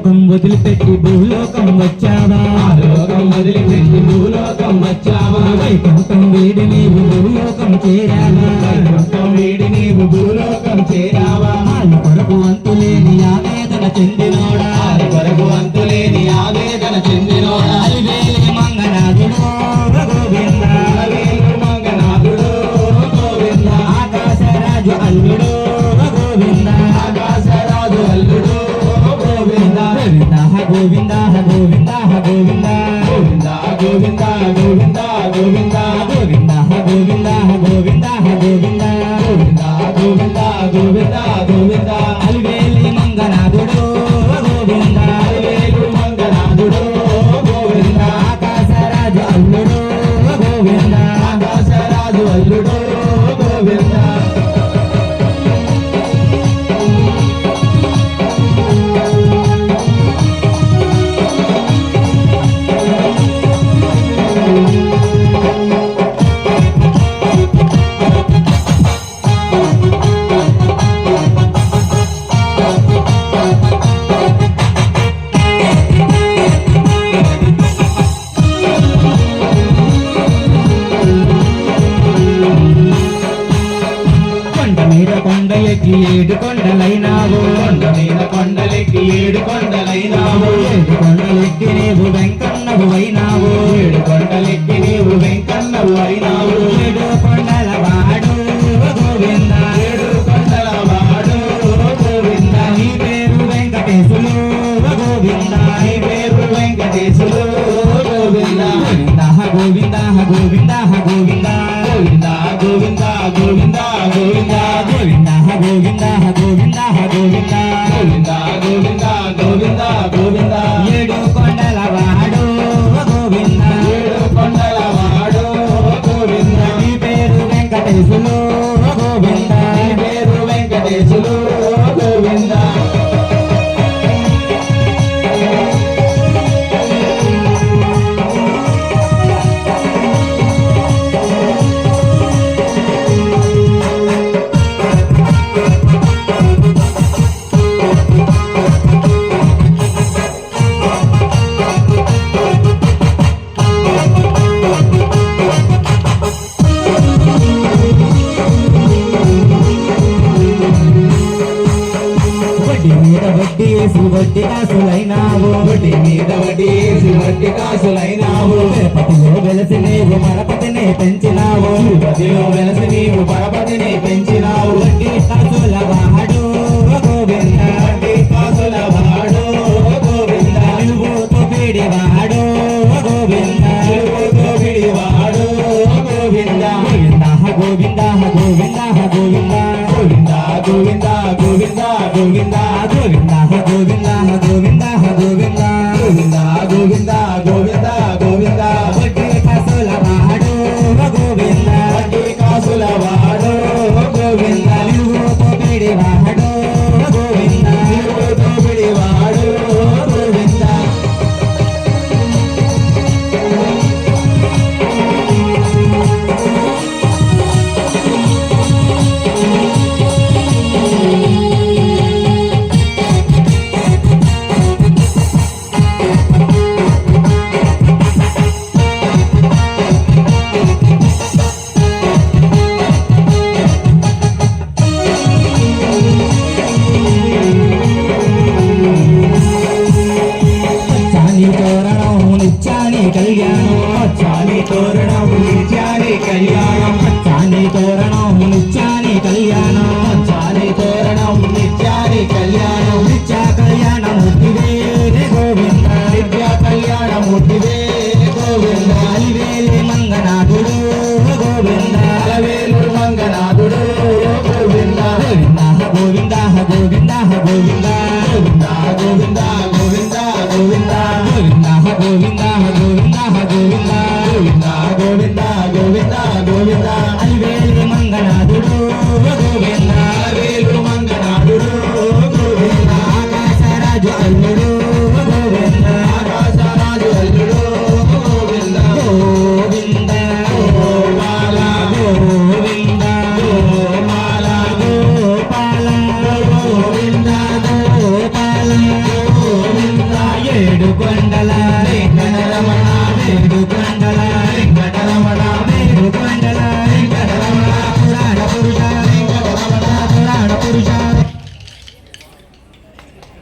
లోకం వదిలిపెట్టి భూలోకం వచ్చావా లోకం వదిలిపెట్టి భూలోకం వచ్చావా వైకుంఠం వీడి నీవు భూలోకం చేరావా వైకుంఠం వీడి నీవు భూలోకం చేరావా ఆలు కొరకు అంతులేని ఆవేదన చెందినోడా ఆది కొరకు అంతులేని ఆవేదన చెందినోడా అలివేలి మంగనాథుడు గోవింద అలవేలు మంగనాథుడు గోవింద ఆకాశరాజు అల్లుడు గోవింద ఆకాశరాజు అల్లుడు గోవింద గోవింద గోవింద గోవింద గోవింద గోవింద గోవింద గోవింద గోవింద గోవింద గోవింద గోవింద గోవింద గోవింద గోవింద గోవింద అలివేలి మంగనాథుడు గోవింద అలవేలు మంగనాథుడు గోవింద ఆకాశరాజు అల్లుడు గోవింద ఆకాశరాజు అల్లుడు గోవింద కొండ మీద కొండ ఎక్కి 7 కొండలైనావు కొండ మీద కొండలెక్కి 7 కొండలైనావు 7 కొండలెక్కి నీవు వెంకన్నవు అయినావు 7 కొండలెక్కి నీవు వెంకన్నవు అయినావు 7 కొండల వాడు గోవింద 7 కొండల వాడు గోవింద నీ పేరు వెంకటేశులు గోవింద నీ పేరు వెంకటేశులు గోవింద గోవింద గోవింద గోవింద గోవింద గోవింద గోవింద గోవింద గోవింద గోవింద గోవింద గోవింద గోవింద గోవింద గోవింద గోవింద 7 కొండల వాడు గోవింద 7 కొండల వాడు గోవింద నీ పేరు వెంకటేశులు గోవింద నీ పేరు వెంకటేశులు గోవింద వడ్డీ మీద వడ్డీ వేసి వడ్డీ కాసులైనావు వడ్డీ మీద వడ్డీ వేసి వడ్డీ కాసులైనావు తిరుపతిలో వెలసి నీవు మరపతిని పెంచినావు తిరుపతిలో వెలసి నీవు పరపతిని పెంచినావు వడ్డీ కాసుల వాడు గోవింద వడ్డీ కాసుల వాడు గోవింద నిలువుతో పీడి వాడు గోవింద నిలువుతో పిడి వాడు గోవింద గోవింద గోవింద గోవింద గోవింద గోవింద గోవింద గోవింద గోవింద గోవింద గోవింద గోవింద గోవింద గోవింద గోవింద గోవింద గోవింద వడ్డీ కాసుల వాడు గోవింద వడ్డీ కాసుల వాడు గోవింద నిలువుతో పీడి వాడు గోవింద నిలువుతో పిడి వాడు గోవింద చాని తోరణం నిత్యాని కళ్యాణం